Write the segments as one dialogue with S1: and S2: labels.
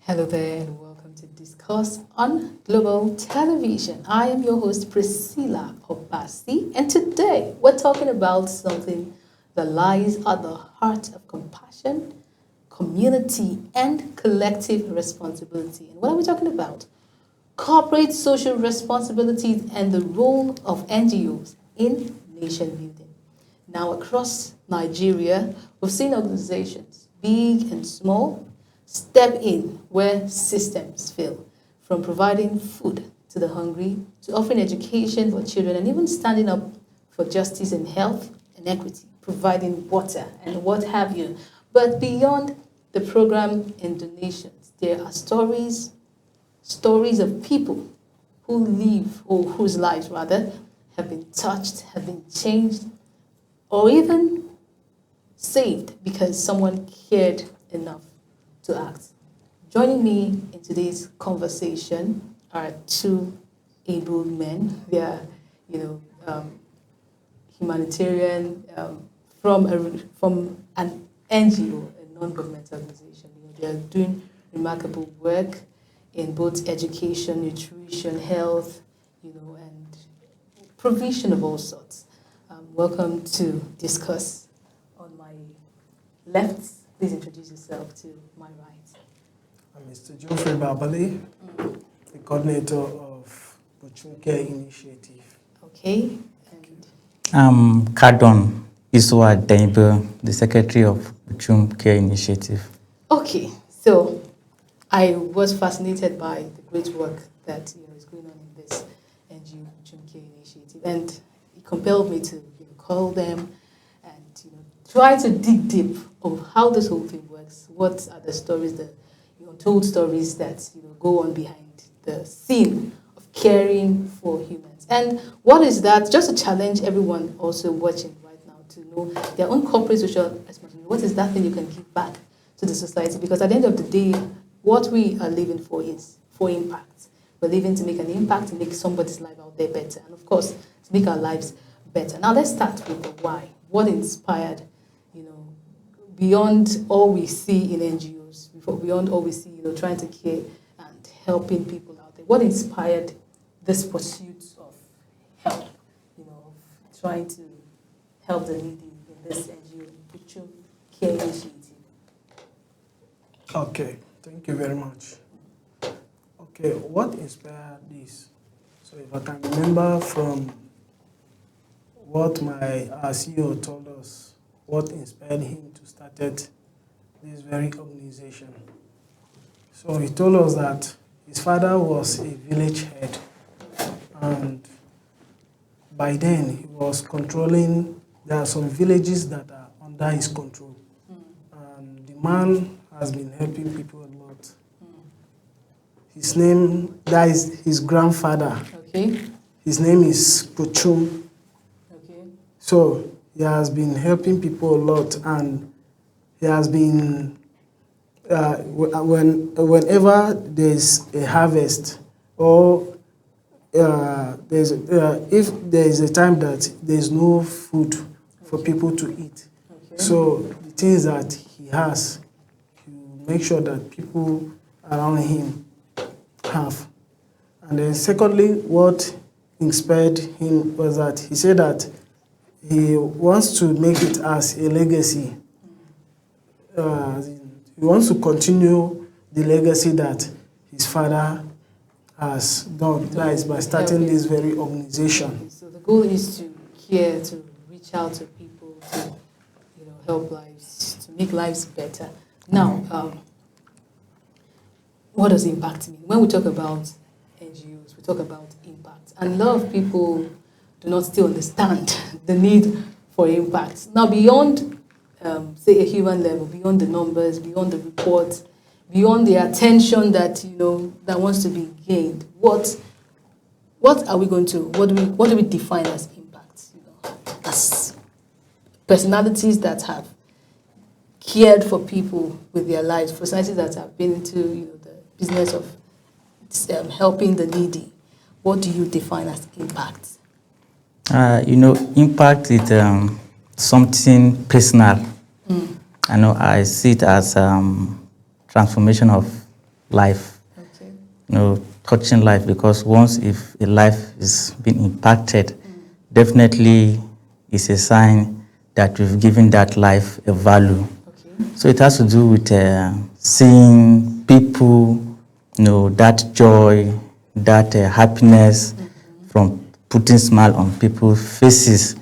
S1: Hello there and welcome to Discourse on Global Television. I am your host Priscilla Obasi, and today we're talking about something that lies at the heart of compassion, community, and collective responsibility. And what are we talking about? Corporate social responsibilities and the role of NGOs in nation building. Now, across Nigeria, we've seen organizations, big and small, step in where systems fail, from providing food to the hungry, to offering education for children, and even standing up for justice and health and equity, providing water and what have you. But beyond the program and donations, there are stories of people who live, or whose lives rather, have been touched, have been changed, or even saved because someone cared enough to act. Joining me in today's conversation are two able men. They are, humanitarian from an NGO, a non-governmental organization. They are doing remarkable work in both education, nutrition, health, and provision of all sorts. Welcome to Discuss. On my left, please introduce yourself to my right.
S2: I'm Mr. Geoffrey Babale, the coordinator of Buchum Care Initiative.
S1: Okay. And
S3: I'm Kardon Iswa Daibe, the secretary of Buchum Care Initiative.
S1: okay, so I was fascinated by the great work that is going on in this NGO Buchum Care Initiative, and it compelled me to call them and try to dig deep of how this whole thing works. What are the stories, the untold stories that go on behind the scene of caring for humans? And what is that? Just to challenge everyone also watching right now to know their own corporate social responsibility. What is that thing you can give back to the society? Because at the end of the day, what we are living for is for impact. We're living to make an impact, to make somebody's life out there better, and of course, to make our lives better. Now let's start with the why. What inspired, beyond all we see in NGOs, beyond all we see, trying to care and helping people out there. What inspired this pursuit of help, of trying to help the needy in this NGO, Buchum Care Initiative?
S2: Okay, thank you very much. Okay, what inspired this? So if I can remember from what our CEO told us, what inspired him to start this very organization. So he told us that his father was a village head, and by then he was controlling, there are some villages that are under his control. And the man has been helping people a lot. His name, that is his grandfather.
S1: Okay.
S2: His name is Buchum.
S1: Okay.
S2: So he has been helping people a lot, and he has been, whenever there's a harvest, or if there is a time that there's no food for people to eat, so the things that he has, he will make sure that people around him have. And then secondly, what inspired him was that he said that he wants to make it as a legacy. He wants to continue the legacy that his father has done, that is by starting this very organization.
S1: So the goal is to care, to reach out to people, to help lives, to make lives better. Now, what does impact mean? When we talk about NGOs, we talk about impact. And a lot of people do not still understand the need for impact. Now, beyond, say, a human level, beyond the numbers, beyond the reports, beyond the attention that that wants to be gained, what are we going to? What do we define as impact? As personalities that have cared for people with their lives, personalities that have been into the business of helping the needy. What do you define as impact?
S3: Impact is something personal. I see it as transformation of life,
S1: Okay.
S3: touching life, because once if a life is being impacted, definitely it's a sign that we've given that life a value.
S1: Okay.
S3: So it has to do with seeing people, that joy, that happiness from putting smile on people's faces,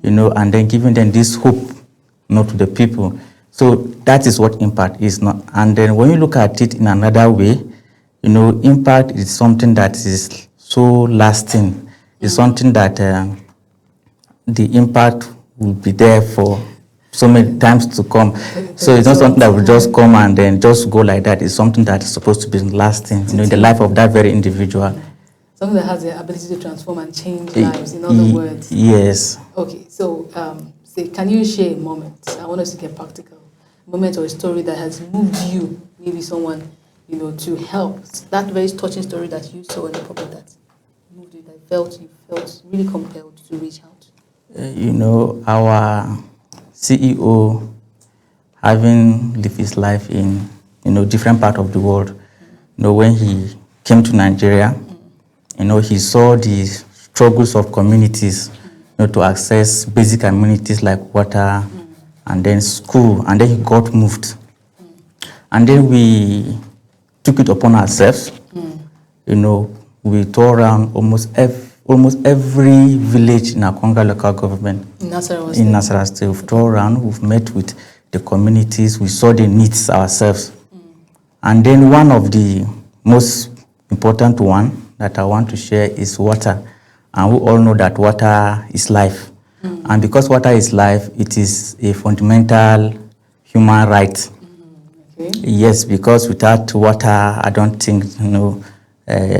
S3: and then giving them this hope, to the people. So that is what impact is not. And then when you look at it in another way, impact is something that is so lasting. It's something that the impact will be there for so many times to come. So it's not something that will just come and then just go like that. It's something that is supposed to be lasting, in the life of that very individual.
S1: Something that has the ability to transform and change lives, in other words.
S3: Yes.
S1: Okay, so can you share a moment? I want us to get practical. A moment or a story that has moved you, maybe someone, to help. That very touching story that you saw in the public that moved you, that you felt really compelled to reach out.
S3: Our CEO, having lived his life in, different part of the world, when he came to Nigeria, he saw the struggles of communities, to access basic amenities like water, and then school, and then he got moved. And then we took it upon ourselves. We tore around almost every village in Akonga local government.
S1: In
S3: Nasarawa State. We've toured around, we've met with the communities, we saw the needs ourselves. And then one of the most important one that I want to share is water. And we all know that water is life. And because water is life, it is a fundamental human right.
S1: Okay.
S3: Yes, because without water, I don't think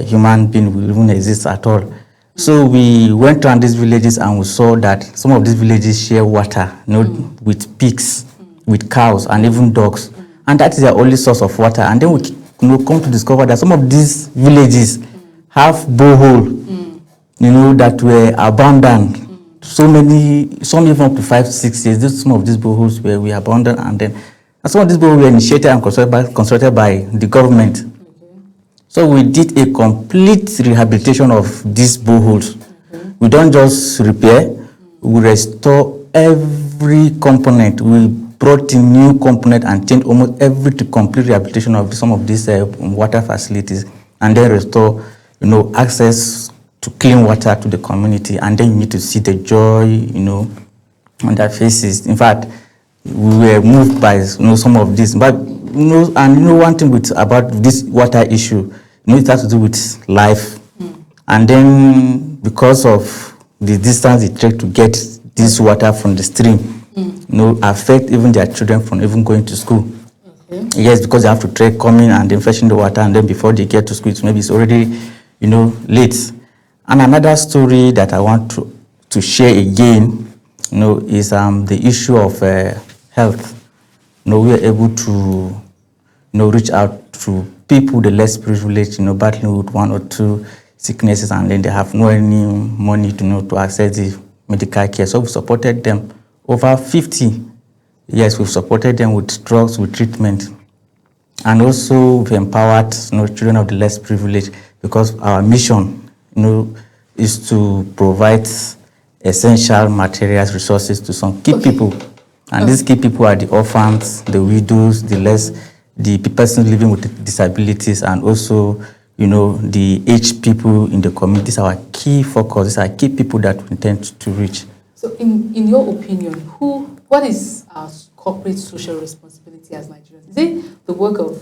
S3: human being will even exist at all. So we went around these villages and we saw that some of these villages share water, with pigs, with cows, and even dogs. And that is their only source of water. And then we come to discover that some of these villages have borehole, that were abandoned. Some even up to 5-6 years. Some of these boreholes were abandoned, and some of these boreholes were initiated and constructed by the government. So we did a complete rehabilitation of these boreholes. We don't just repair, we restore every component. We brought in new component and changed almost every complete rehabilitation of some of these water facilities, and then restore, access to clean water to the community. And then you need to see the joy, on their faces. In fact, we were moved by some of this. But one thing about this water issue, it has to do with life. And then because of the distance it takes to get this water from the stream, affect even their children from even going to school. Okay. Yes, because they have to trek coming and then fetching the water, and then before they get to school, it's already, late. And another story that I want to share again, is the issue of health. We were able to, reach out to people, the less privileged, battling with one or two sicknesses, and then they have no any money to access the medical care. So we supported them. Over 50, yes, we've supported them with drugs, with treatment. And also we've empowered children of the less privileged, because our mission, is to provide essential materials, resources to some key people. And these key people are the orphans, the widows, the persons living with disabilities, and also, the aged people in the communities. Our key focus is our key people that we intend to reach.
S1: So in your opinion, what is our corporate social responsibility as Nigerians? Is it the work of,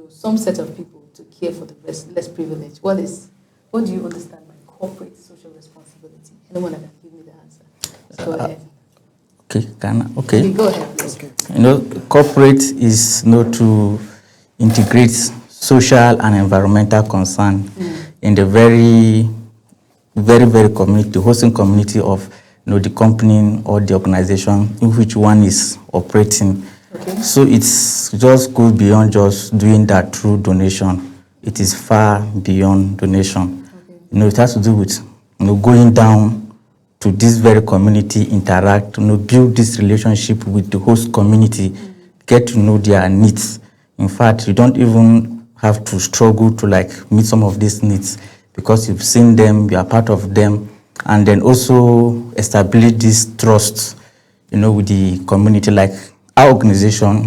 S1: some set of people to care for the less privileged? What do you understand by corporate social responsibility? Anyone that can give me the answer? Go ahead.
S3: Okay.
S1: Go ahead, please.
S3: Okay. Corporate is to integrate social and environmental concern in the very, very, very community, hosting community of the company or the organization in which one is operating. Okay. So it's just goes beyond just doing that through donation. It is far beyond donation. Okay. It has to do with going down to this very community, interact, build this relationship with the host community, get to know their needs. In fact, you don't even have to struggle to like meet some of these needs because you've seen them, you are part of them, and then also establish this trust, with the community. Like our organization,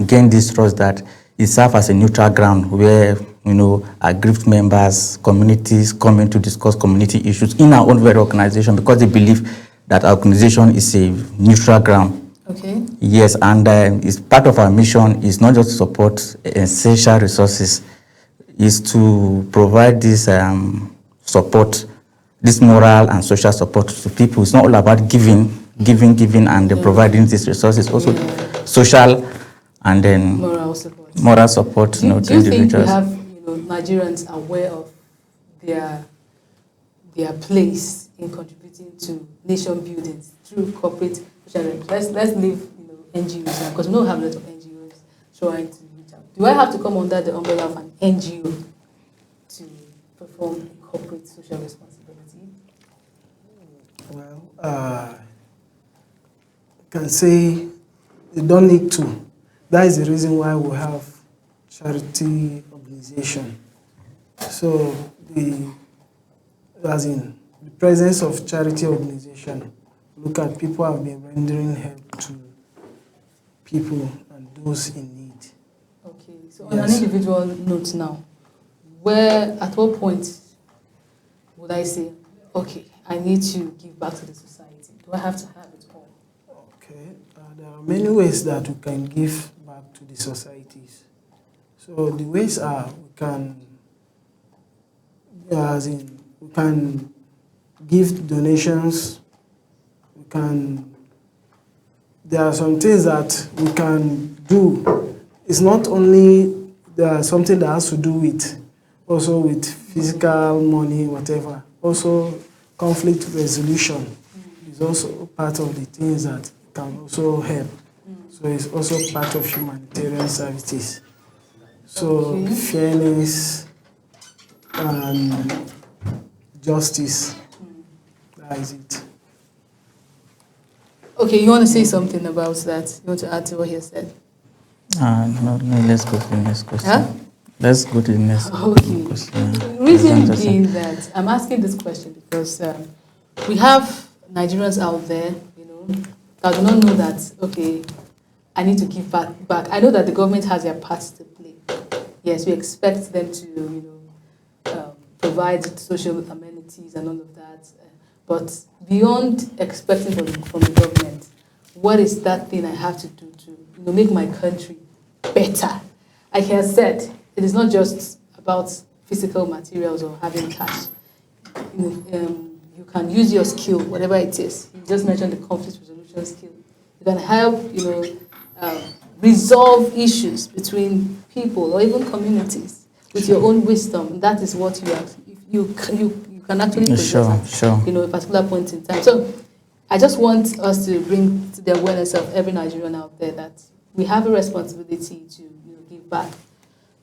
S3: gain this trust that it serves as a neutral ground where, aggrieved members, communities come in to discuss community issues in our own very organization because they believe that our organization is a neutral ground.
S1: Okay.
S3: Yes, and it's part of our mission is not just to support essential resources, is to provide this support, this moral and social support to people. It's not all about giving, and providing these resources. Also, social and then
S1: moral support.
S3: Moral support.
S1: Do you
S3: to individuals.
S1: think we have Nigerians aware of their place in contributing to nation building through corporate social enterprise? Let's leave NGOs because we don't have a lot of NGOs trying to reach out. Do I have to come under the umbrella of an NGO to perform corporate social responsibility?
S2: Well, I can say you don't need to. That is the reason why we have charity organization. So the presence of charity organization, look at people have been rendering help to people and those in need.
S1: Okay, so on an individual note now, at what point would I say, okay, I need to give back to the society? Do I have to have it all?
S2: Okay, there are many ways that we can give back to the societies. So the ways are we can give donations. There are some things that we can do. It's not only something that has to do with also with physical money, whatever. Also, conflict resolution is also part of the things that can also help. So it's also part of humanitarian services. So fairness and justice, that is it.
S1: Okay, you want to say something about that? You want to add to what he said?
S3: No, let's go to the next question.
S1: Huh?
S3: Let's go to the next question.
S1: The reason being that I'm asking this question because we have Nigerians out there, that do not know that, okay, I need to give back. I know that the government has their part to play. Yes, we expect them to, provide social amenities and all of that. But beyond expecting from the government, what is that thing I have to do to make my country better? Like I said, it is not just about physical materials or having cash. You can use your skill, whatever it is. You just mentioned the conflict resolution skill. You can help, resolve issues between people or even communities with your own wisdom. That is what you can actually possess at a particular point in time. So I just want us to bring to the awareness of every Nigerian out there that we have a responsibility to give back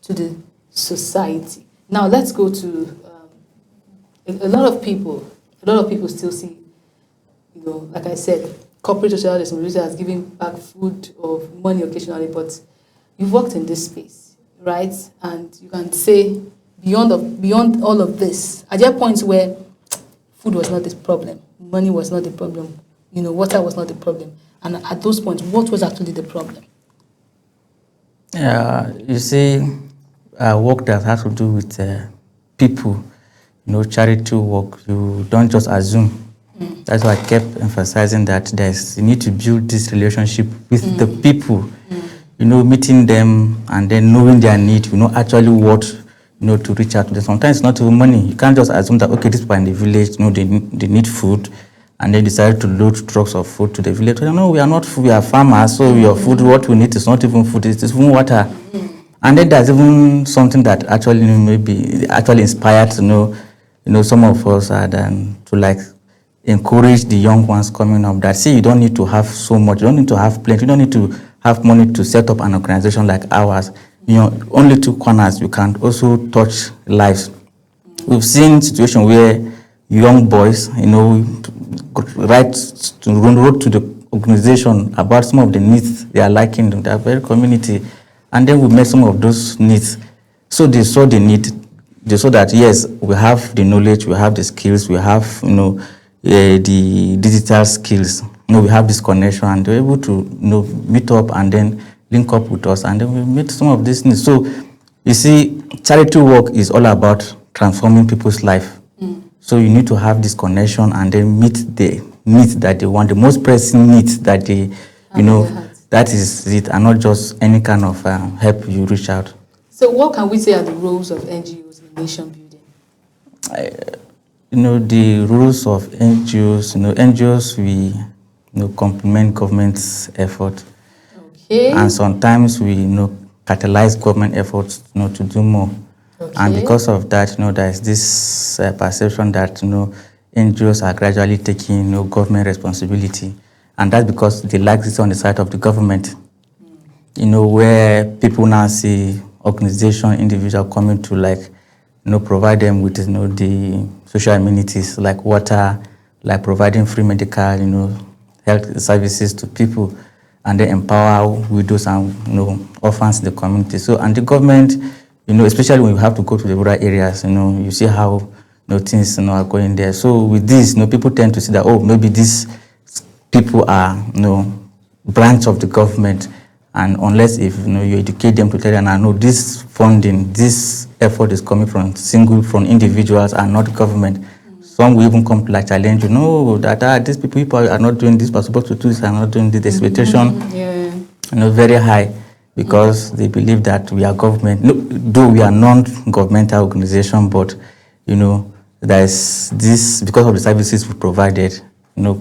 S1: to the society. Now let's go to a lot of people still see, like I said, corporate social responsibility as giving back food or money occasionally, but you've worked in this space, right? And you can say beyond all of this, are there points where food was not the problem, money was not the problem, water was not the problem, and at those points, what was actually the problem?
S3: You see, work that has to do with people, charity work, you don't just assume. That's why I kept emphasizing that you need to build this relationship with the people, meeting them and then knowing their need, actually what, to reach out to them. Sometimes it's not even money. You can't just assume that, okay, these people in the village, they need food, and then decide to load trucks of food to the village. No, we are not food, we are farmers, so your food, what we need is not even food, it's even water. And then there's even something that actually maybe actually inspired some of us to encourage the young ones coming up that, see, you don't need to have so much, you don't need to have plenty, you don't need to have money to set up an organization like ours. Only two corners, you can also touch lives. We've seen situations where young boys, wrote to the organization about some of the needs they are lacking in their very community, and then we met some of those needs. So they saw the need. They saw that yes, we have the knowledge, we have the skills, we have the digital skills. We have this connection, and they're able to meet up and then link up with us, and then we meet some of these needs. So you see, charity work is all about transforming people's life. So you need to have this connection and then meet the needs that they want, the most pressing needs that they, that is it, and not just any kind of help you reach out.
S1: So what can we say are the roles of NGOs in nation building?
S3: The rules of NGOs, NGOs, we complement government's effort.
S1: Okay.
S3: And sometimes we catalyze government efforts to do more.
S1: Okay.
S3: And because of that, there is this perception that NGOs are gradually taking government responsibility. And that's because they like this on the side of the government. Where people now see organization, individual coming to provide them with the social amenities like water, like providing free medical, health services to people, and then empower widows and orphans in the community. So, and the government, especially when you have to go to the rural areas, you see how things are going there. So with this, people tend to see that maybe these people are branch of the government, and unless if you educate them to tell them, I know this funding, this effort is coming from individuals and not government. Some will even come to challenge that these people are not doing this, but supposed to do this, are not doing this. The expectation, very high, because they believe that we are government. Though we are non-governmental organization, but there is this, because of the services we provided, make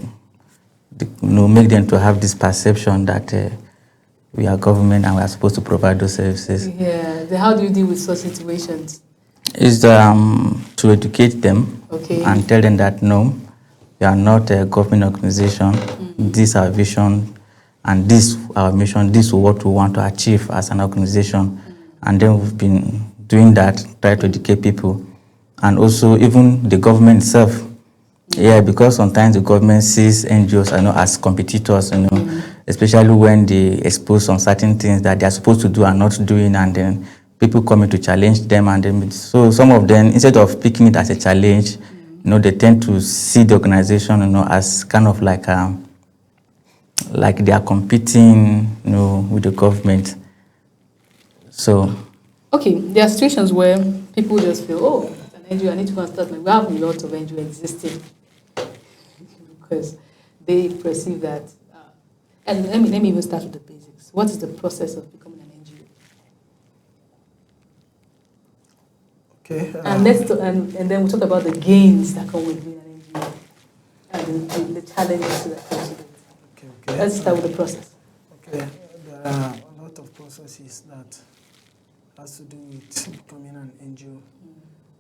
S3: them to have this perception that we are government and we are supposed to provide those services.
S1: Yeah. Then how do you deal with such situations?
S3: Is to educate them, and tell them that no, we are not a government organization. This is our vision, and this our mission. This is what we want to achieve as an organization. And then we've been doing that, try to educate people, and also even the government itself. Yeah, because sometimes the government sees NGOs as competitors, especially when they expose on certain things that they are supposed to do and not doing, and then people coming to challenge them, and then so some of them, instead of picking it as a challenge, they tend to see the organization, as kind of like they are competing, with the government. So.
S1: Okay, there are situations where people just feel, it's an NGO, I need to go and start. We have a lot of NGO existing because they perceive that. And let me even start with the basics. What is the process of becoming an NGO?
S2: Okay.
S1: And then we'll talk about the gains that come with being an NGO and the challenges that comes with it.
S2: Okay.
S1: Let's start with the process.
S2: Okay. There are a lot of processes that has to do with becoming an NGO.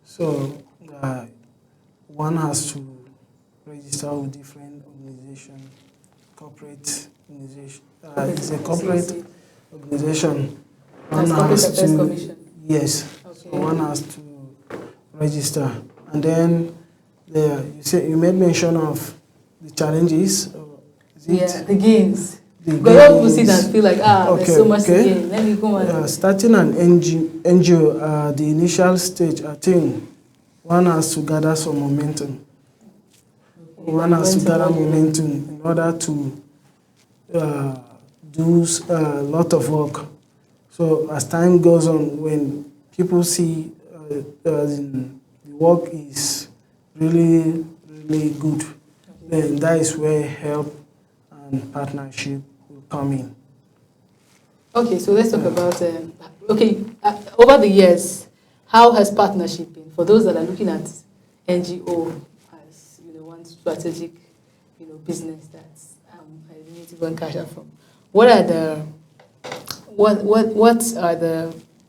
S2: So one has to register with different organizations, corporate organization. It's a corporate organization.
S1: That's Corporate Affairs Commission.
S2: Yes. Okay. So one has to register, and then you made mention of the challenges.
S1: The gains. Because a lot of people see that and feel like, there's so much to gain. Let me go on.
S2: Starting an NGO, the initial stage, I think one has to gather some momentum. One has to gather momentum in order to do a lot of work. So as time goes on, when people see the work is really, really good, then that is where help and partnership will come in.
S1: Okay, so let's talk about, over the years, how has partnership been? For those that are looking at NGO as one strategic business that I need to go and cash out from, what are the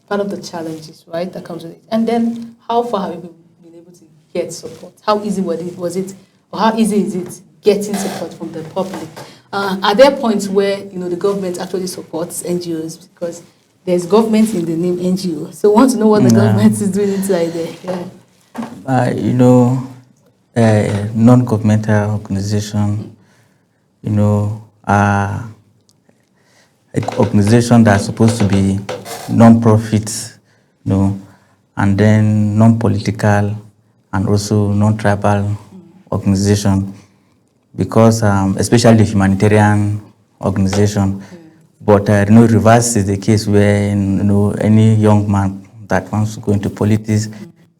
S1: part of the challenges, right, that comes with it? And then how far have you been able to get support? How easy was it, or how easy is it getting support from the public? Are there points where the government actually supports NGOs, because there's government in the name NGO? So I want to know what the government is doing inside there. Yeah.
S3: Non-governmental organization, are an organization that's supposed to be non-profit, and then non-political and also non-tribal organization, because especially the humanitarian organization. But reverse is the case where any young man that wants to go into politics,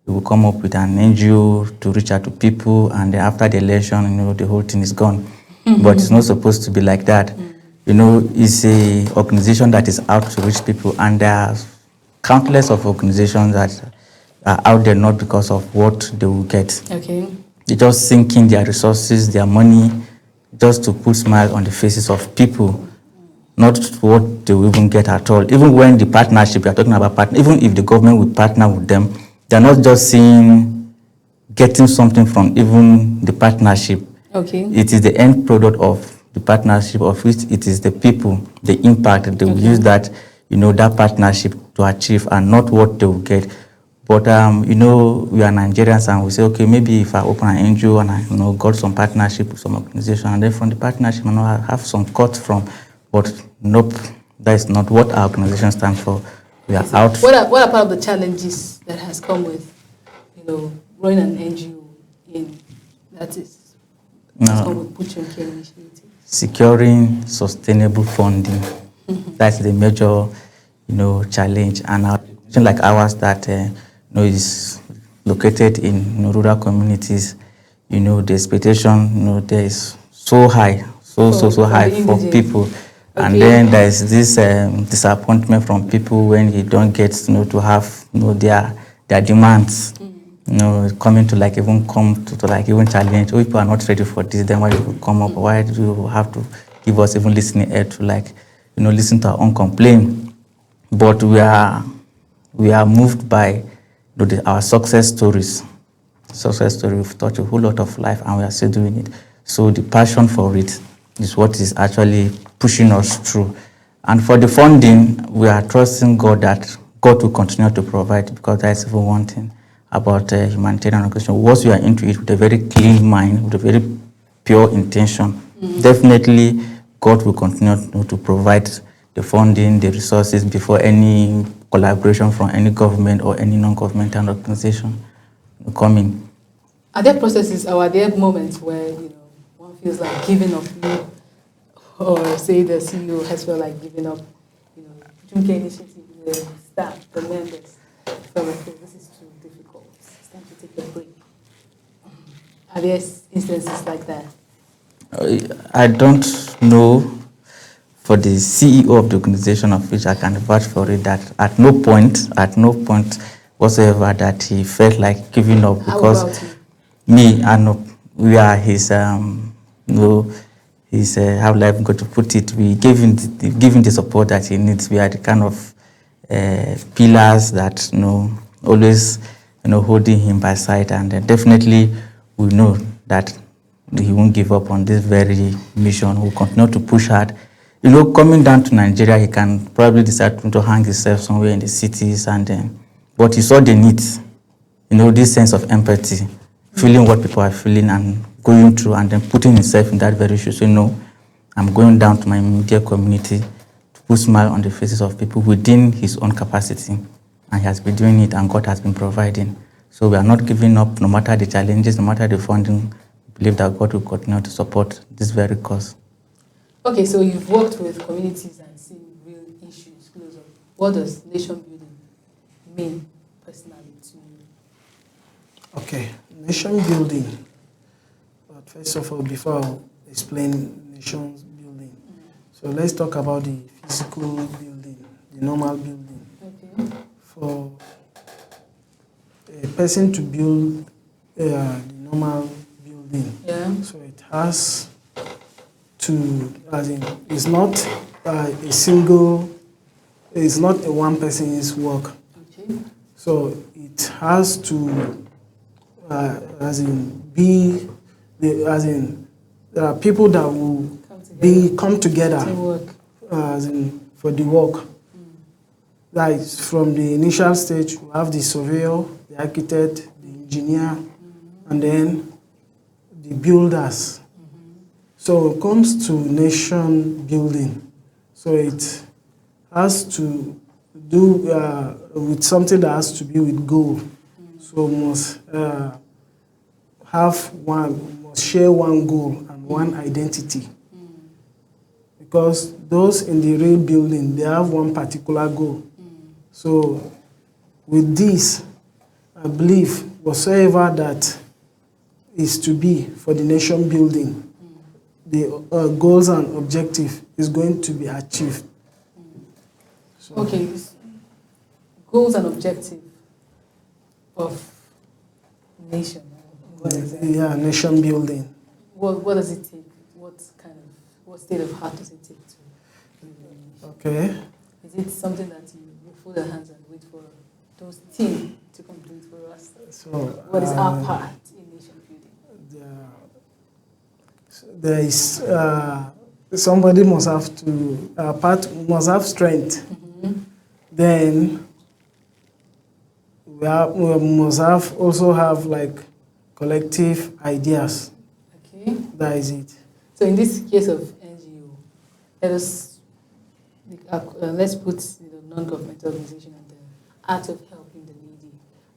S3: he will come up with an NGO to reach out to people, and then after the election, the whole thing is gone. But it's not supposed to be like that. It's a organization that is out to reach people, and there are countless of organizations that are out there not because of what they will get.
S1: Okay.
S3: They just sink in their resources, their money, just to put smiles on the faces of people, not what they will even get at all. Even when the partnership, we are talking about partner, even if the government will partner with them, they're not just getting something from even the partnership.
S1: Okay.
S3: It is the end product of the partnership, of which it is the people, the impact they will use that, that partnership to achieve, and not what they will get. But we are Nigerians, and we say, okay, maybe if I open an NGO and I got some partnership with some organization, and then from the partnership I have some cut from. But nope, that is not what our organization stands for. We are out.
S1: What are part of the challenges that has come with running an NGO in that is come with Put Your Care initiative?
S3: Securing sustainable funding. That's the major challenge, and our organization like ours that is located in rural communities, the expectation there is so high, so high for people. Okay. And then there is this disappointment from people when you don't get to have their demands coming to even challenge. Oh, people are not ready for this, then why do you come up? Why do you have to give us even listening aid to listen to our own complaint? But we are moved by our success stories. We've touched a whole lot of life, and we are still doing it. So the passion for it is what is actually pushing us through. And for the funding, we are trusting God that God will continue to provide, because that's even one thing about humanitarian organization. Once you are into it with a very clean mind, with a very pure intention, definitely God will continue to provide the funding, the resources before any collaboration from any government or any non-governmental organization come in.
S1: Are there processes or are there moments where one feels like giving up, or say the CEO has felt like giving up, Put Your initiative, the staff, the members, felt like this is too difficult, it's time to take a break? Are there instances like that?
S3: I don't know for the CEO of the organization of which I can vouch for it, that at no point whatsoever that he felt like giving up, because me and we are his his how will I go to put it, we gave him the support that he needs. We are the kind of pillars that always holding him by side, and definitely we know that he won't give up on this very mission. We'll continue to push hard. Coming down to Nigeria, he can probably decide to hang himself somewhere in the cities, but he saw the need, this sense of empathy, feeling what people are feeling and going through, and then putting himself in that very shoe. So, I'm going down to my immediate community to put a smile on the faces of people within his own capacity. And he has been doing it, and God has been providing. So we are not giving up, no matter the challenges, no matter the funding. We believe that God will continue to support this very cause.
S1: Okay, so you've worked with communities and seen real issues close up. What does nation building mean personally to you?
S2: Okay, nation building. But first of all, before I explain nation building, so let's talk about the physical building, the normal building.
S1: Okay. For
S2: a person to build the normal building, so it has to, it's not a single, it's not a one person's work.
S1: Okay.
S2: So it has to, there are people that will come together for the work. That is from the initial stage, we have the surveyor, the architect, the engineer, and then the builders. So it comes to nation building. So it has to do with something that has to be with goal. So must share one goal and one identity. Because those in the real building, they have one particular goal. So with this, I believe whatsoever that is to be for the nation building, the goals and objective is going to be achieved. So,
S1: okay, goals and objective of nation. What is that?
S2: Yeah, nation building.
S1: What does it take? What state of heart does it take to?
S2: Okay.
S1: Is it something that you fold your hands and wait for those team to complete for us?
S2: So
S1: What is our part in nation building?
S2: There is somebody must have to must have strength. Then we must also have like collective ideas.
S1: Okay.
S2: That is it.
S1: So in this case of NGO, let's put non-governmental organization and the art of helping the needy.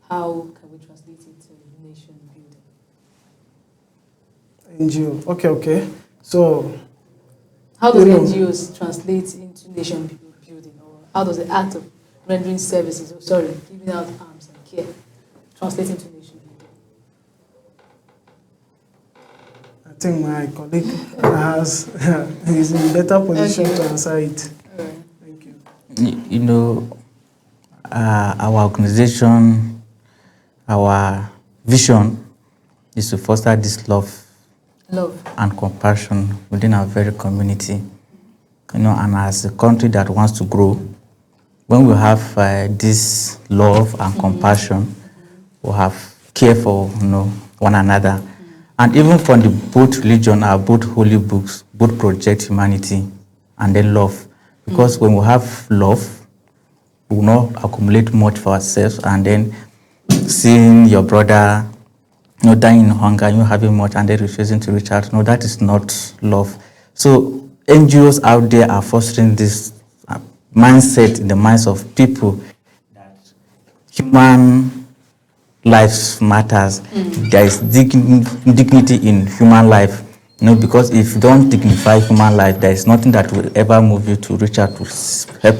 S1: How can we translate it to nation building?
S2: NGO. Okay. So
S1: how does NGOs translate into nation building, or how does the act of rendering services, giving out arms and care, translate into nation building?
S2: I think my colleague is in better position to answer it.
S1: All right.
S2: Thank you.
S3: You know, our organization, our vision is to foster this love and compassion within our very community. And as a country that wants to grow, when we have this love and compassion, we have care for one another. And even from the both religion, our both holy books, both project humanity and then love. Because when we have love, we will not accumulate much for ourselves, and then seeing your brother dying in hunger, you having much and then refusing to reach out. No, that is not love. So NGOs out there are fostering this mindset in the minds of people that human lives matters. There is dignity in human life. Because if you don't dignify human life, there is nothing that will ever move you to reach out to help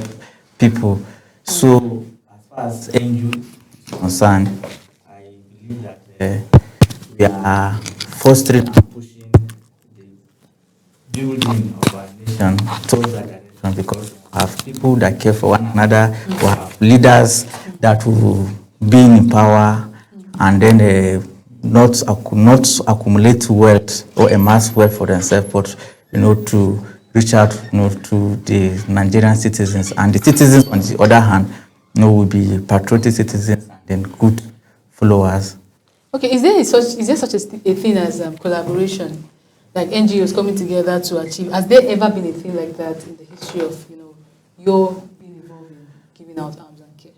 S3: people. So as far as NGO is concerned, I believe that we are fostering and pushing the building of our nation towards that direction, because we have people that care for one another, we have leaders that will be in power, and then not accumulate wealth or amass wealth for themselves, but to reach out to the Nigerian citizens, and the citizens on the other hand will be patriotic citizens and then good followers.
S1: Okay, is there such a thing as collaboration, like NGOs coming together to achieve? Has there ever been a thing like that in the history of your being involved in giving out arms and care?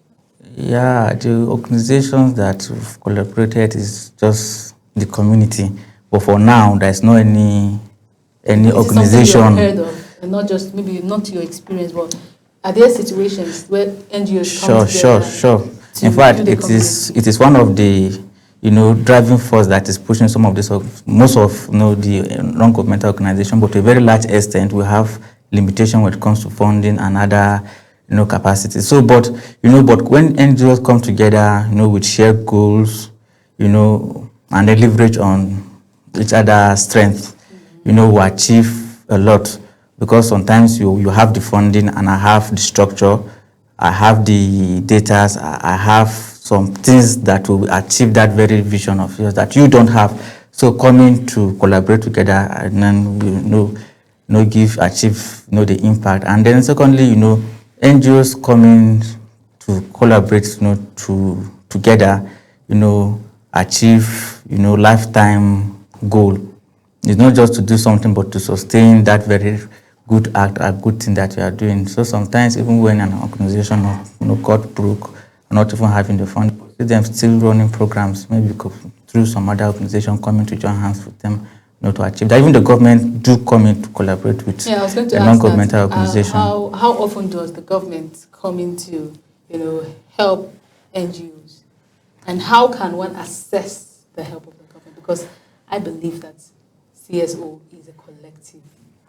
S3: Yeah, the organizations that we've collaborated is just the community, but for now there's no any organization.
S1: You've heard of, and not just maybe not your experience, but are there situations where NGOs come together?
S3: Sure. In fact, it is one of the driving force that is pushing some of this, most of the non-governmental organization, but to a very large extent we have limitation when it comes to funding and other capacity. So, but when NGOs come together, with shared goals, and they leverage on each other's strength, we achieve a lot, because sometimes you have the funding and I have the structure, I have the data, I have some things that will achieve that very vision of yours that you don't have. So coming to collaborate together and then achieve the impact. And then secondly, NGOs coming to collaborate together, achieve lifetime goal. It's not just to do something, but to sustain that very good act, a good thing that you are doing. So sometimes even when an organization got broke, not even having the fund, see them still running programs, maybe through some other organization coming to join hands with them, to achieve that. Even the government do come in to collaborate with a non-governmental organization.
S1: How often does the government come in to, help NGOs? And how can one assess the help of the government? Because I believe that CSO is a collective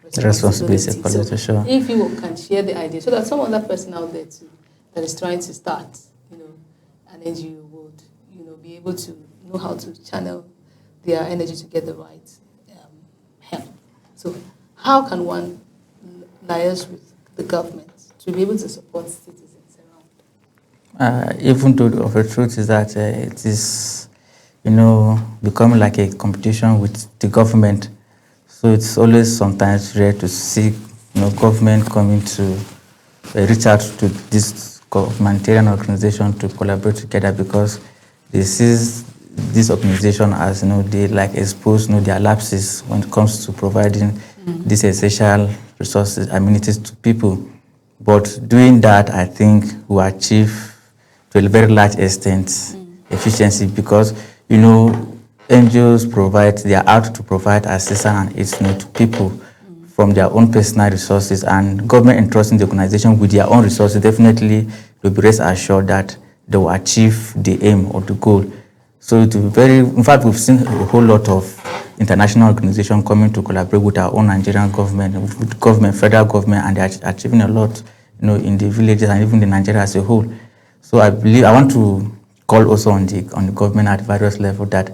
S1: responsibility.
S3: Sure.
S1: If you can share the idea, so that some other person out there too that is trying to start, an NGO would, be able to know how to channel their energy to get the right help. So, how can one liaise with the government to be able to support citizens around?
S3: Even though the truth is that it is, becoming like a competition with the government. So it's always sometimes rare to see, government coming to reach out to this humanitarian organization to collaborate together, because they see this organization as, they like expose, their lapses when it comes to providing these essential resources, amenities to people. But doing that, I think, will achieve to a very large extent efficiency, because, NGOs they are out to provide assistance and aid to people from their own personal resources, and government entrusting the organization with their own resources, definitely will be rest assured that they will achieve the aim or the goal. So it will be in fact, we've seen a whole lot of international organizations coming to collaborate with our own Nigerian government, with government, federal government, and they're achieving a lot, in the villages and even in Nigeria as a whole. So I want to call also on the government at various levels that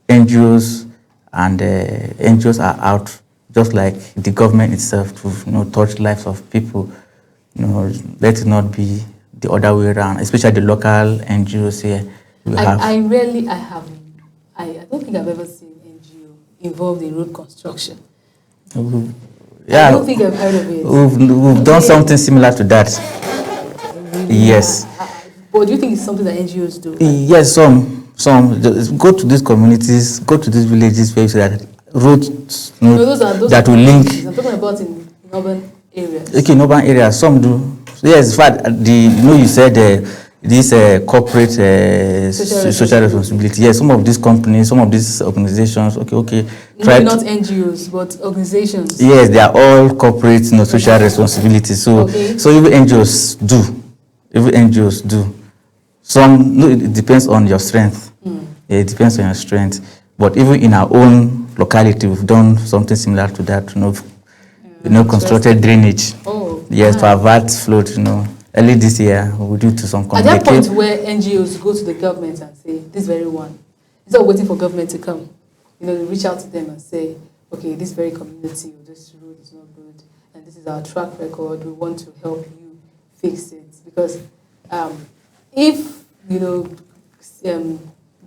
S3: NGOs and NGOs are out just like the government itself to touch lives of people. Let it not be the other way around, especially the local NGOs here.
S1: I don't think I've ever seen NGO involved in road construction.
S3: Yeah,
S1: I don't think I've heard of it.
S3: We've done something similar to that. Yes.
S1: But do you think it's something that NGOs do?
S3: Yes, some. Go to these communities, go to these villages where you see that roads
S1: those
S3: that will link.
S1: I'm talking about in urban areas.
S3: Okay, in urban areas, some do. Yes, in fact, you said this corporate social responsibility. Yes, some of these companies, some of these organizations, okay.
S1: Maybe not NGOs, but organizations.
S3: Yes, they are all corporate, social responsibility. So even NGOs do. Even NGOs do. Some, it depends on your strength. Yeah, it depends on your strength. But even in our own locality, we've done something similar to that. Constructed drainage. Yes, to avert flood. Early this year, we do to some.
S1: At that point where NGOs go to the government and say, this very one, instead of waiting for government to come, they reach out to them and say, okay, this very community or this road is not good, and this is our track record. We want to help you fix it, because if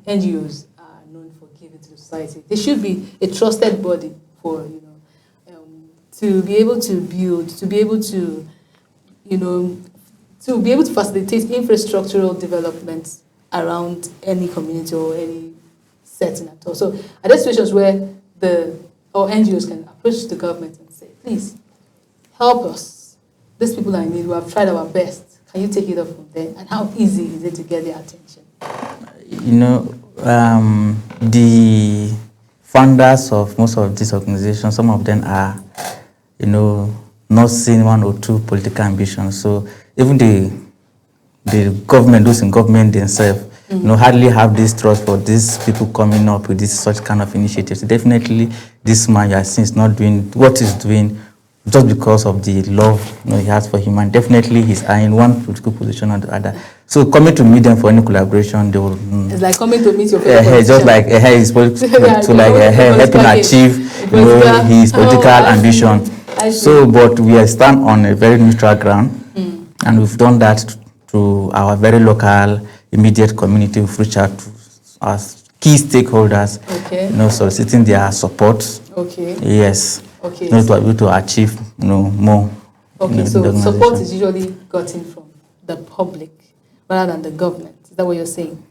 S1: NGOs are known for giving to the society, they should be a trusted body for to be able to build, to be able to facilitate infrastructural development around any community or any setting at all. So are there situations where NGOs can approach the government and say, please help us, these people are in need, we have tried our best, can you take it up from there? And how easy is it to get their attention?
S3: The founders of most of these organizations, some of them are, not seeing one or two political ambitions. So even the government, those in government themselves, hardly have this trust for these people coming up with such kind of initiatives. Definitely, this man you are seeing is not doing what he's doing just because of the love he has for human. Definitely, he's in one political position or the other. So coming to meet them for any collaboration, they will.
S1: It's like coming to meet your favorite
S3: just like he's help him achieve his political ambition. So, but we stand on a very neutral ground, and we've done that to our very local, immediate community. We've reached out to our key stakeholders, soliciting their support.
S1: Okay.
S3: Yes.
S1: Okay.
S3: To be able to achieve, more.
S1: Okay. So support is usually gotten from the public rather than the government. Is that what you're saying?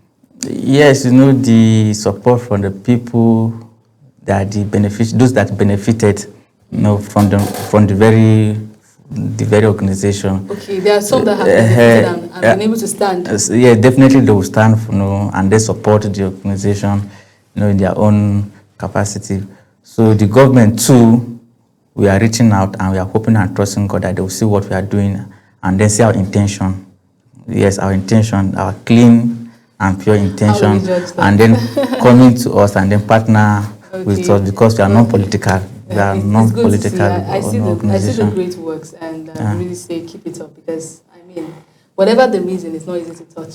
S3: Yes. The support from the people that those that benefited. From the very organization.
S1: Okay, there are some that have benefited and been able to stand.
S3: Yeah, definitely they will stand, and they support the organization, in their own capacity. So the government too, we are reaching out and we are hoping and trusting God that they will see what we are doing and then see our intention. yes, our intention, our clean and pure intention,
S1: How do we judge that?
S3: and then coming to us and then partner with
S1: Okay.
S3: us because we are non-political. We are
S1: It's good to see.
S3: non-political
S1: I see the
S3: organization.
S1: great works, and
S3: Yeah.
S1: really say keep it up, because I mean, whatever the reason, it's not easy to touch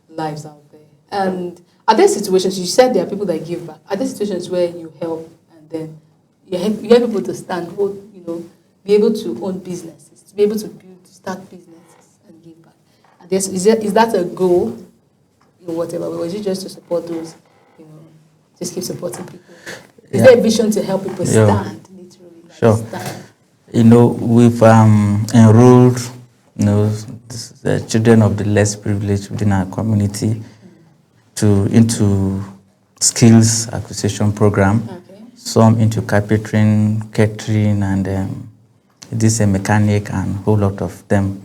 S1: lives out there. And are there situations, you said there are people that give back, are there situations where you help and then you help people to stand, be able to own businesses, to be able to start businesses and give back? And is that a goal in whatever, or is it just to support those, just keep supporting people? Is there a vision to help people stand, literally?
S3: Sure.
S1: Stand?
S3: We've enrolled, the children of the less privileged within our community into skills acquisition program.
S1: Okay.
S3: Some into carpentering, catering, and this a mechanic and a whole lot of them.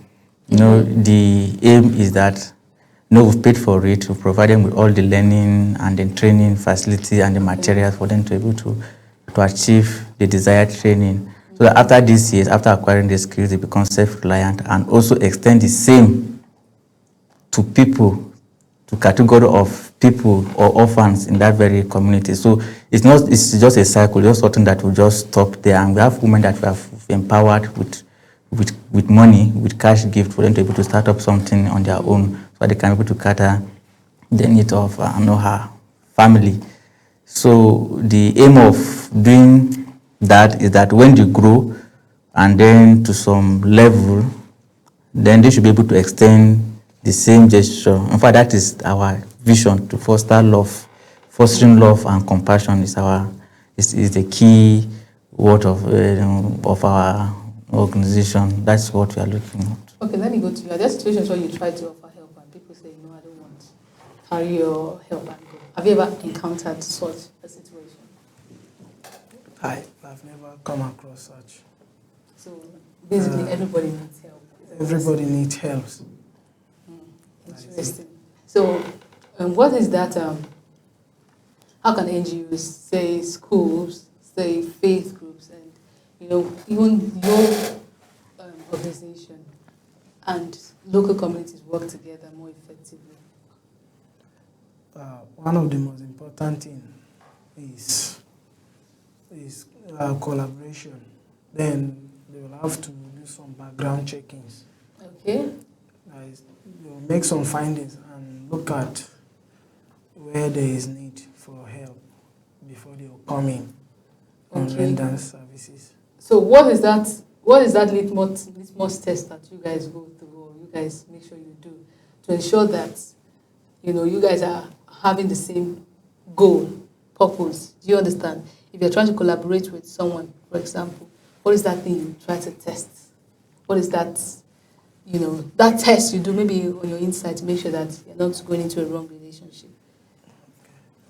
S3: The aim is that we've paid for it to provide them with all the learning and the training facility and the materials for them to be able to achieve the desired training. So that after these years, after acquiring the skills, they become self-reliant and also extend the same to people, to category of people or orphans in that very community. So it's just a cycle, just something that will just stop there. And we have women that we have empowered with money, with cash gift for them to be able to start up something on their own, so they can be able to cater the need of her family. So the aim of doing that is that when they grow and then to some level, then they should be able to extend the same gesture. In fact, that is our vision, to foster love. Fostering love and compassion is the key word of our organization. That's what we are looking at.
S1: Okay, let me go to you. Are there situations where you try to offer help and people say, no, I don't want, carry your help and go? Have you ever encountered such a situation?
S2: I've never come across such.
S1: So basically, everybody needs help.
S2: Everybody needs help.
S1: Interesting. So, what is that? How can NGOs, say schools, say faith groups, and even your organization and local communities work together more effectively?
S2: One of the most important things is collaboration. Then they will have to do some background checkings.
S1: Okay.
S2: They'll make some findings and look at where there is need for help before they will come in and render services.
S1: So what is that litmus test that you guys go through, or you guys make sure you do, to ensure that you guys are having the same goal, purpose? Do you understand? If you're trying to collaborate with someone, for example, what is that thing you try to test? What is that, that test you do maybe on your inside to make sure that you're not going into a wrong relationship?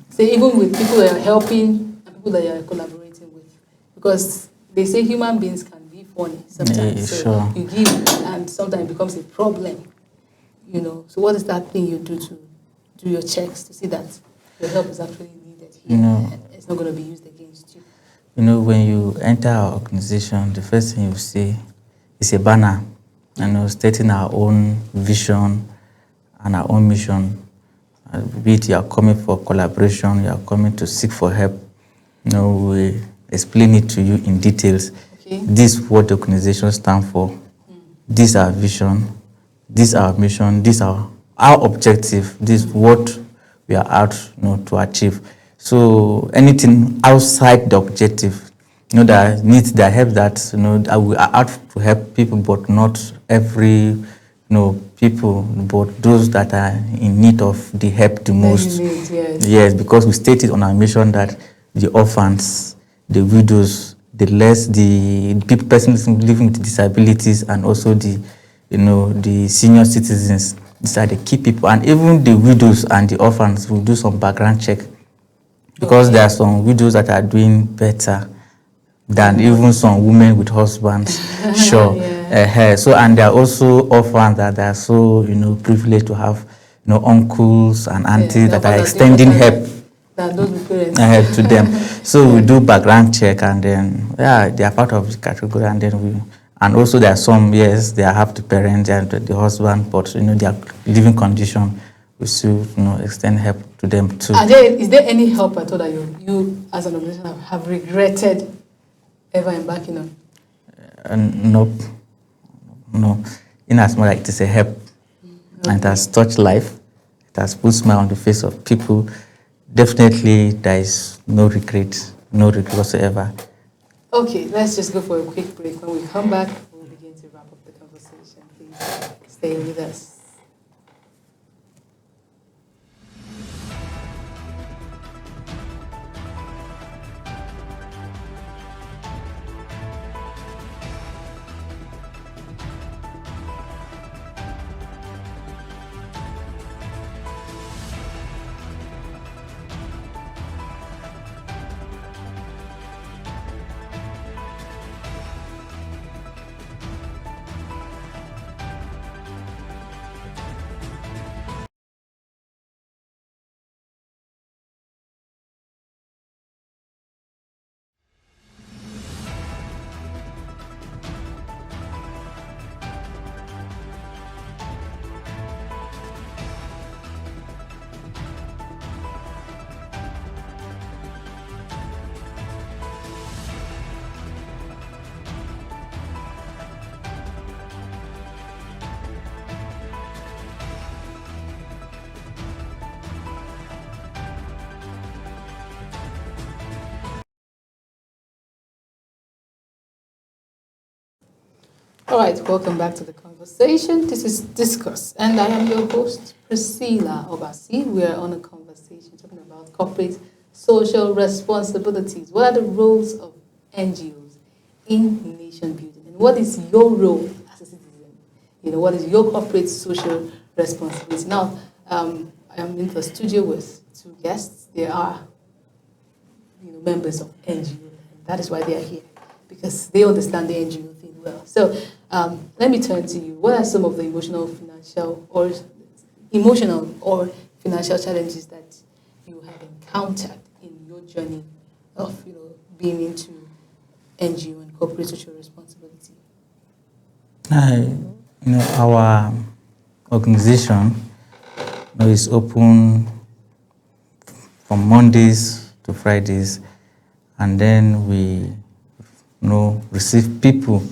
S1: Say even with people that you're helping and people that you're collaborating with, because they say human beings can be funny sometimes. So
S3: sure.
S1: you give and sometimes it becomes a problem. So what is that thing you do to do your checks to see that your help is actually needed here and it's not going to be used against you?
S3: When you enter our organization, the first thing you see is a banner, stating our own vision and our own mission. Be it you are coming for collaboration, you are coming to seek for help. We explain it to you in details.
S1: Okay.
S3: This is what the organization stands for. This is our vision. This is our mission. This is our objective. This is what we are out to achieve. So anything outside the objective, that needs the help, that we are out to help people, but not every people, but those that are in need of the help the most. Yes, because we stated on our mission that the orphans, the widows, the people, persons living with disabilities, and also the senior citizens, these are the key people. And even the widows and the orphans will do some background check, because there are some widows that are doing better than even some women with husbands. Sure. So, and there are also orphans that are so privileged to have uncles and aunties that are extending help to them. So we do background check, and then they are part of the category, and then And also there are some, yes, they have the parents and the husband, but their living condition, we still extend help to them too.
S1: Is there any help at all that you as an organization have regretted ever embarking on?
S3: Nope. No. In as much like it is a help, and it has touched life, it has put smile on the face of people. Definitely, there is no regret whatsoever.
S1: Okay, let's just go for a quick break. When we come back, we'll begin to wrap up the conversation. Please stay with us. All right, welcome back to the conversation. This is Discourse, and I am your host, Priscilla Obasi. We are on a conversation talking about corporate social responsibilities. What are the roles of NGOs in nation building, and what is your role as a citizen? What is your corporate social responsibility? Now, I am in the studio with two guests. They are, members of NGO, and that is why they are here, because they understand the NGO thing well. So let me turn to you. What are some of the emotional, financial challenges that you have encountered in your journey of being into NGO and corporate social responsibility?
S3: Our organization is open from Mondays to Fridays, and then we receive people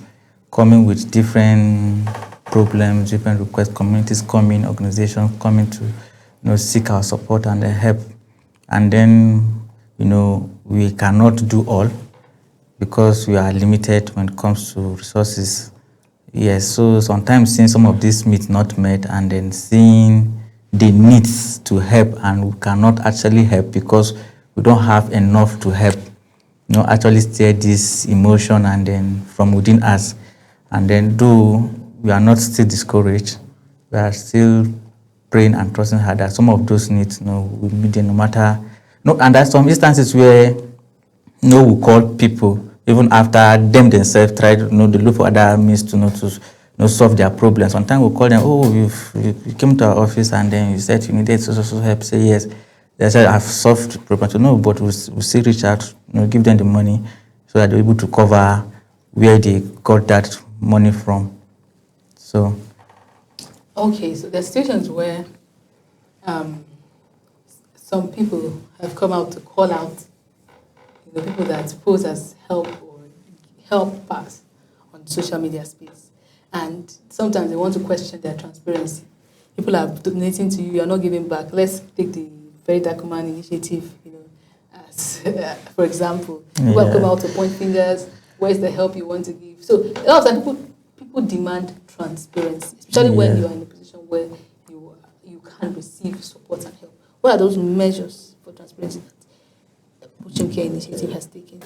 S3: coming with different problems, different requests, communities coming, organizations coming to seek our support and help. And then we cannot do all because we are limited when it comes to resources. Yes, so sometimes seeing some of these needs not met, and then seeing the needs to help, and we cannot actually help because we don't have enough to help actually steer this emotion and then from within us. And then though we are not still discouraged, we are still praying and trusting her that some of those needs we meet them no matter. And there's some instances where we call people even after them themselves try to they look for other means to solve their problems. Sometimes we call them, you came to our office and then you said you needed so help. Say yes. They said I've solved the problem. No, but we'll still reach out, give them the money so that they're able to cover where they got that money from. So
S1: okay, so there's situations where some people have come out to call out people that pose as help or help us on social media space, and sometimes they want to question their transparency. People are donating to you, you're not giving back. Let's take the Very Dark Man initiative, as for example. People have come out to point fingers. Where's the help you want to give? So a lot of times people demand transparency, especially when you are in a position where you can receive support and help. What are those measures for transparency that Pushing Care Initiative has taken?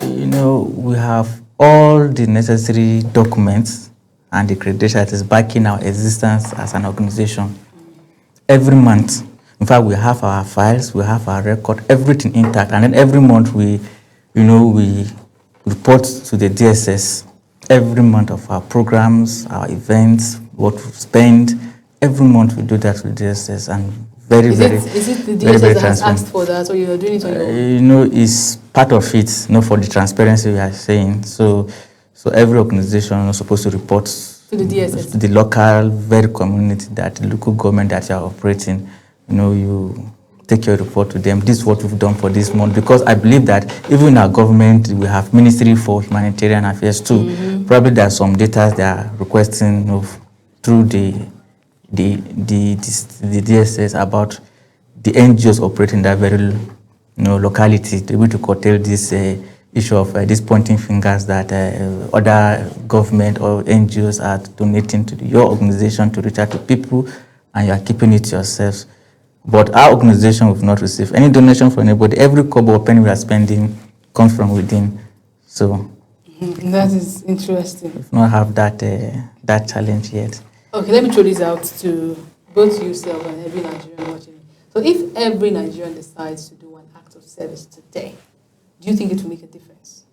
S3: We have all the necessary documents and the credentials that is backing our existence as an organization. Every month, in fact, we have our files, we have our record, everything intact, and then every month we report to the DSS every month of our programs, our events, what we spend. Every month we do that with DSS, and is
S1: it the DSS that has asked for that, or you're doing it on your own?
S3: It's part of it, for the transparency we are saying. So So every organization is supposed to report
S1: To the DSS.
S3: to the local, very community, that the local government that you are operating, you take your report to them. This is what we've done for this month, because I believe that even in our government, we have Ministry for Humanitarian Affairs too. Probably there are some data they are requesting through the DSS about the NGOs operating that very locality, to be able to curtail this issue of this pointing fingers that other government or NGOs are donating to your organization to reach out to people, and you are keeping it yourselves. But our organization will not receive any donation from anybody. Every kobo or penny we are spending comes from within. So
S1: that is interesting.
S3: we don't have that that challenge yet.
S1: Okay, let me throw this out to both yourself and every Nigerian watching. So if every Nigerian decides to do one act of service today, do you think it will make a difference?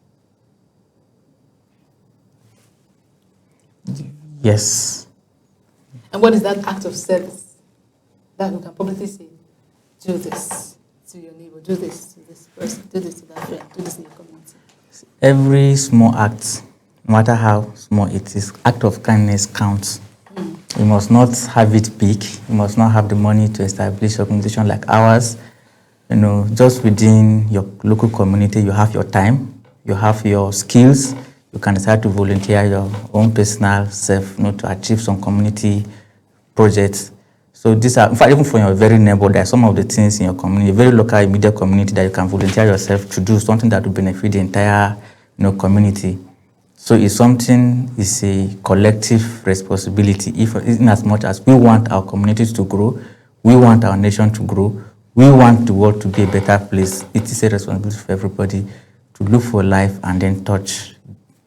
S3: Yes.
S1: And what is that act of service that we can publicly say, do this to your neighbor, do this to this person, do this to that friend, do this in your community?
S3: Every small act, no matter how small it is, act of kindness counts. You must not have it big. You must not have the money to establish an organization like ours. Just within your local community, you have your time, you have your skills. You can decide to volunteer your own personal self, to achieve some community projects. So these are, in fact, even for your very neighbor, there are some of the things in your community, a very local, immediate community, that you can volunteer yourself to do something that will benefit the entire, community. So it's a collective responsibility. In as much as we want our communities to grow, we want our nation to grow, we want the world to be a better place, it is a responsibility for everybody to look for life and then touch.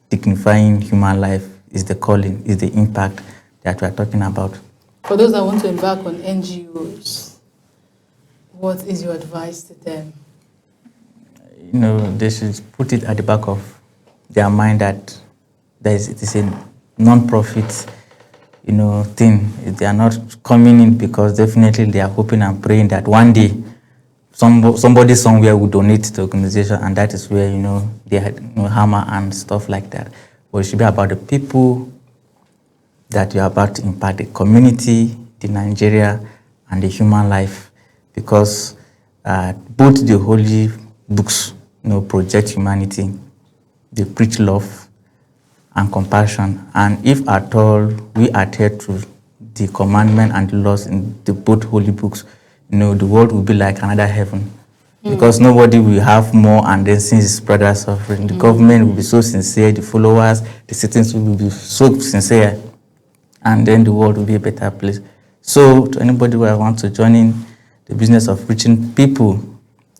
S3: Dignifying human life is the calling, is the impact that we are talking about.
S1: For those that want to embark on NGOs, what is your advice to them?
S3: They should put it at the back of their mind that it is a non-profit, thing. They are not coming in because definitely they are hoping and praying that one day somebody somewhere will donate to the organization, and that is where they had hammer and stuff like that. But it should be about the people that you are about to impact, the community, the Nigeria, and the human life, because both the holy books project humanity. They preach love and compassion, and if at all we adhere to the commandment and the laws in the both holy books, the world will be like another heaven, because nobody will have more and then since his brother suffering. The government will be so sincere, the followers, the citizens will be so sincere, and then the world will be a better place. So to anybody who wants to join in the business of reaching people,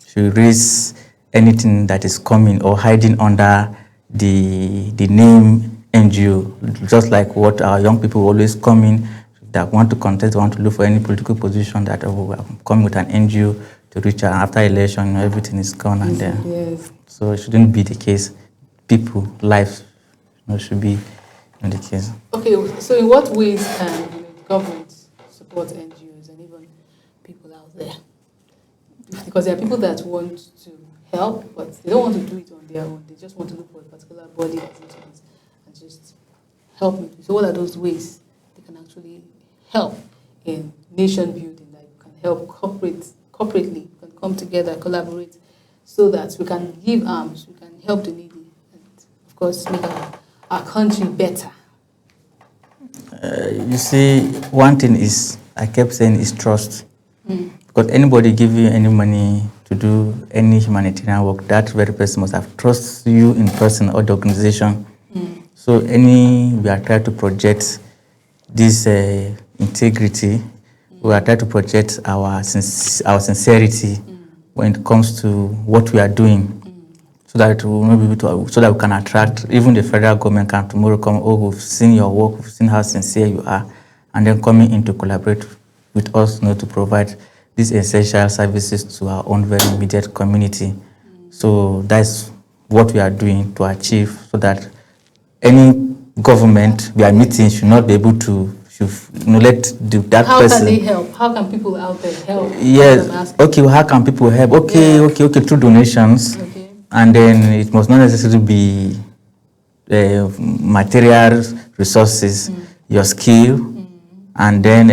S3: should raise anything that is coming or hiding under the name NGO, just like what our young people always come in, that want to contest, want to look for any political position, that come with an NGO to reach out. After election, everything is gone, and then so it shouldn't be the case. People, life, should be the case.
S1: Okay, so in what ways can the government support NGOs and even people out there? Because there are people that want to help, but they don't want to do it on their own. They just want to look for a particular body that's into it and just help me. So what are those ways they can actually help in nation building, that you can help corporately, we can come together, collaborate, so that we can give arms, we can help the needy, and of course make our country better?
S3: You see, one thing is, I kept saying, is trust. Because anybody give you any money to do any humanitarian work, that very person must have trust you in person or the organization. So we are trying to project this integrity. We are trying to project our sincerity when it comes to what we are doing, so that we will be able to, so that we can attract even the federal government can tomorrow come. Oh, we've seen your work, we've seen how sincere you are, and then coming in to collaborate with us, to provide these essential services to our own very immediate community. So that's what we are doing to achieve, so that any government we are meeting should not be able to let that
S1: how
S3: person.
S1: How can they help? How can people out there help?
S3: Yes. Okay. Well, how can people help? Okay. Through donations.
S1: Okay.
S3: And then it must not necessarily be material resources, your skill, and then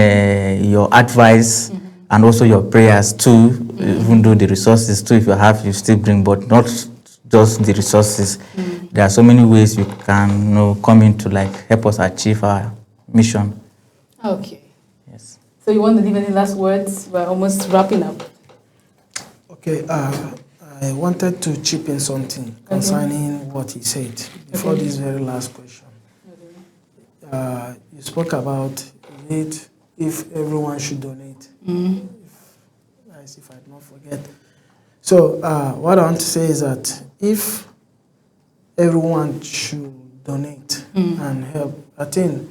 S3: your advice, and also your prayers too. Even though the resources too, if you have, you still bring, but not just the resources. There are so many ways we can come in to like help us achieve our mission.
S1: Okay.
S3: Yes.
S1: So you want to leave any last words? We're almost wrapping up.
S2: Okay, I wanted to chip in something concerning what he said before this very last question. You spoke about it if everyone should donate. If I don't forget. So what I want to say is that if everyone should donate and help, I think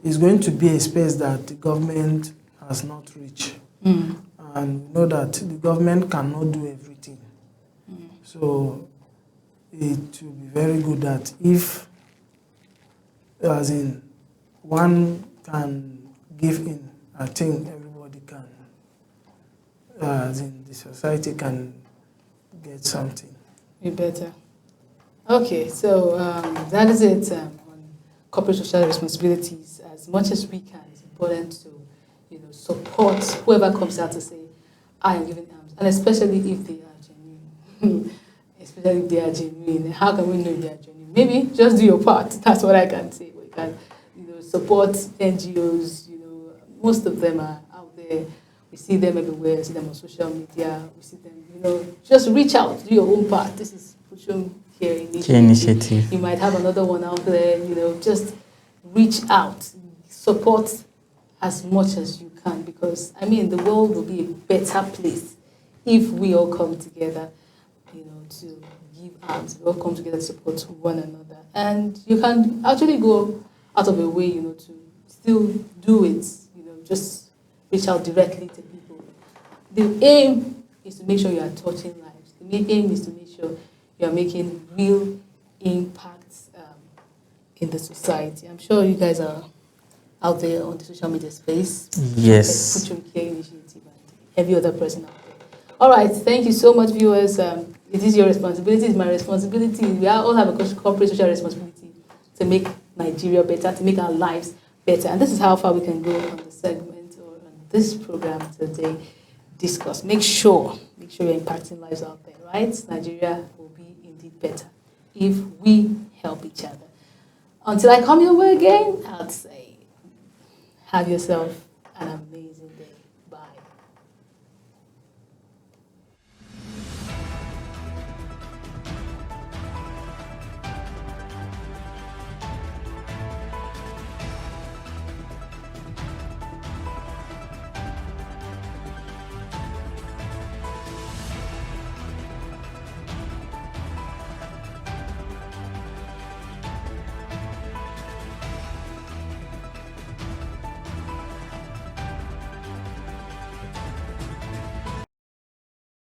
S2: it's going to be a space that the government has not reached. And we know that the government cannot do everything. So it will be very good that if, as in, one can give in, I think everybody can, as in the society can get something.
S1: Be better. Okay, so that is it on corporate social responsibilities. As much as we can, it's important to support whoever comes out to say, I am giving arms, and especially if they are genuine. Especially if they are genuine. How can we know if they are genuine? Maybe just do your part. That's what I can say. We can, support NGOs. Most of them are out there. We see them everywhere. We see them on social media. We see them. Just reach out. Do your own part. This is Pushum Care Initiative. You might have another one out there. Just reach out. Support as much as you can, because the world will be a better place if we all come together, to give arms. We all come together to support one another, and you can actually go out of your way, to still do it. Just reach out directly to people. The aim is to make sure you are touching lives. The aim is to make sure you are making real impacts in the society. I'm sure you guys are out there on the social media space.
S3: Yes.
S1: Pushum Care Initiative and every other person out there. All right, thank you so much, viewers. It is your responsibility, it's my responsibility. We all have a corporate social responsibility to make Nigeria better, to make our lives better. And this is how far we can go on the segment or on this program today, Discourse. Make sure you're impacting lives out there, right? Nigeria will be indeed better if we help each other. Until I come your way again, I'd say have yourself an amazing